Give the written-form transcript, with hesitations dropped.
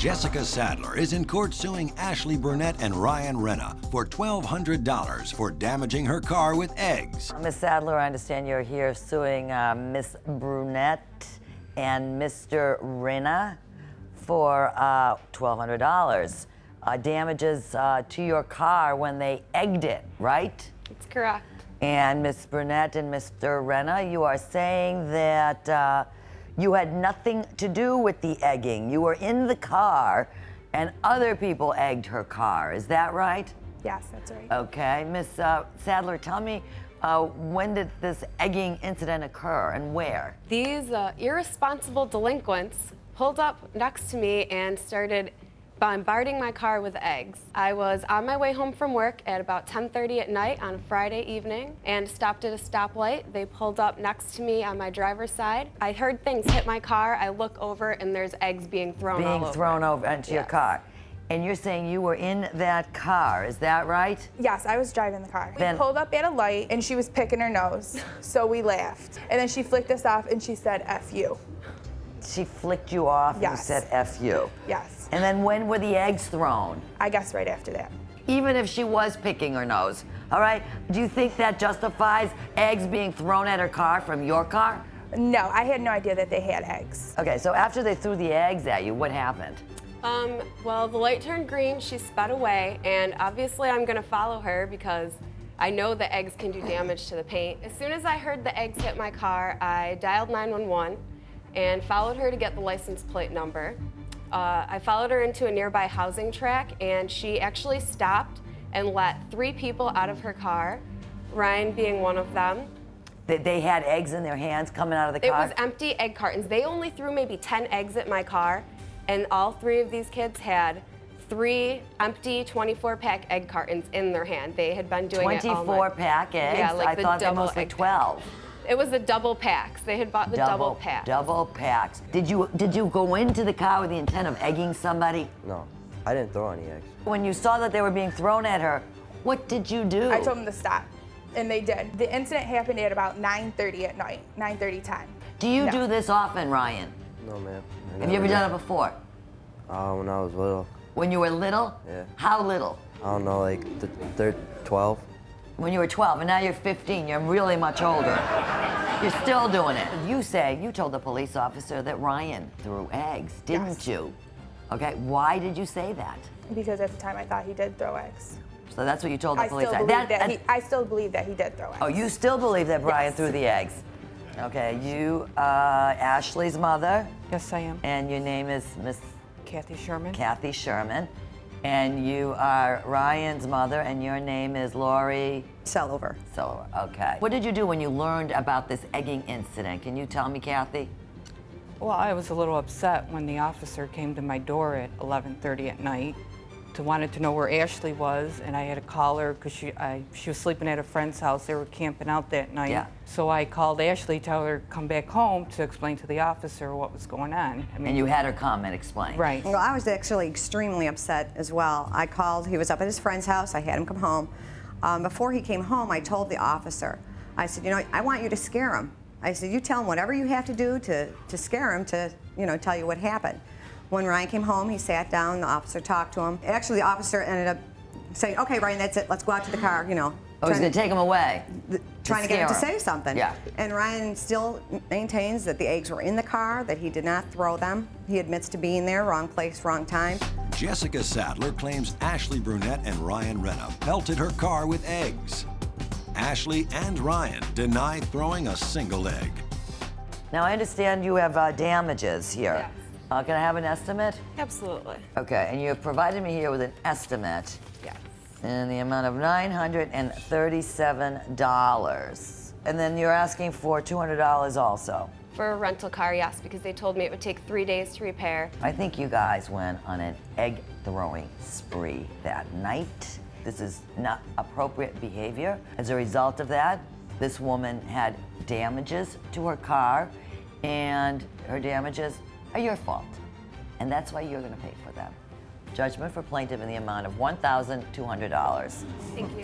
Jessica Sadler is in court suing Ashley Brunette and Ryan Renna for $1,200 for damaging her car with eggs. Miss Sadler, I understand you're here suing Miss Brunette and Mr. Renna for $1,200. Damages to your car when they egged it, right? That's correct. And Miss Brunette and Mr. Renna, you are saying that you had nothing to do with the egging. You were in the car and other people egged her car. Is that right? Yes, that's right. Okay. Miss Sadler, tell me, when did this egging incident occur and where? These irresponsible delinquents pulled up next to me and started bombarding my car with eggs. I was on my way home from work at about 10:30 at night on a Friday evening and stopped at a stoplight. They pulled up next to me on my driver's side. I heard things hit my car. I look over and there's eggs being thrown all over. Being thrown over into your car. And you're saying you were in that car, is that right? Yes, I was driving the car. We pulled up at a light and she was picking her nose, so we laughed. And then she flicked us off and she said, F you. She flicked you off and said F you. Yes. And then when were the eggs thrown? I guess right after that. Even if she was picking her nose, all right? Do you think that justifies eggs being thrown at her car from your car? No, I had no idea that they had eggs. Okay, so after they threw the eggs at you, what happened? Well, the light turned green, she sped away, and obviously I'm gonna follow her because I know the eggs can do damage to the paint. As soon as I heard the eggs hit my car, I dialed 911 and followed her to get the license plate number. I followed her into a nearby housing track, and she actually stopped and let 3 people out of her car, Ryan being one of them. They had eggs in their hands coming out of the car? It was empty egg cartons. They only threw maybe 10 eggs at my car, and all 3 of these kids had 3 empty 24-pack egg cartons in their hand. They had been doing it all night. 24-pack eggs? Yeah, like I thought they must be 12. It was the double packs. They had bought the double packs. Double packs. Did you go into the car with the intent of egging somebody? No, I didn't throw any eggs. When you saw that they were being thrown at her, what did you do? I told them to stop, and they did. The incident happened at about 9:30 at night, 9:30, 10. Do you do this often, Ryan? No, ma'am. Have you ever done it before? When I was little. When you were little? Yeah. How little? I don't know, like 12. When you were 12, and now you're 15, you're really much older. You're still doing it. You told the police officer that Ryan threw eggs, didn't you? Okay, why did you say that? Because at the time I thought he did throw eggs. So that's what you told the police. I still believe that he did throw eggs. Oh, you still believe that Brian threw the eggs? Okay, you, Ashley's mother. Yes, I am. And your name is Miss Kathy Sherman. Kathy Sherman. And you are Ryan's mother, and your name is Lori? Sellover. Sellover, okay. What did you do when you learned about this egging incident? Can you tell me, Kathy? Well, I was a little upset when the officer came to my door at 11:30 at night wanted to know where Ashley was, and I had to call her because she was sleeping at a friend's house. They were camping out that night. Yeah. So I called Ashley, tell her to come back home to explain to the officer what was going on. I mean, and you had her come and explain. Right. Well, I was actually extremely upset as well. I called, he was up at his friend's house, I had him come home. Before he came home, I told the officer, I said, you know, I want you to scare him. I said, you tell him whatever you have to do to scare him to, you know, tell you what happened. When Ryan came home, he sat down, the officer talked to him. Actually, the officer ended up saying, okay, Ryan, that's it, let's go out to the car, you know. Oh, he's gonna take him away. Trying to get him to say something. Yeah. And Ryan still maintains that the eggs were in the car, that he did not throw them. He admits to being there, wrong place, wrong time. Jessica Sadler claims Ashley Brunette and Ryan Renna pelted her car with eggs. Ashley and Ryan deny throwing a single egg. Now, I understand you have damages here. Yes. Can I have an estimate? Absolutely. Okay, and you have provided me here with an estimate Yes. in the amount of $937. And then you're asking for $200 also. For a rental car, yes, because they told me it would take 3 days to repair. I think you guys went on an egg throwing spree that night. This is not appropriate behavior. As a result of that, this woman had damages to her car, and her damages are your fault. And that's why you're gonna pay for them. Judgment for plaintiff in the amount of $1,200. Thank you.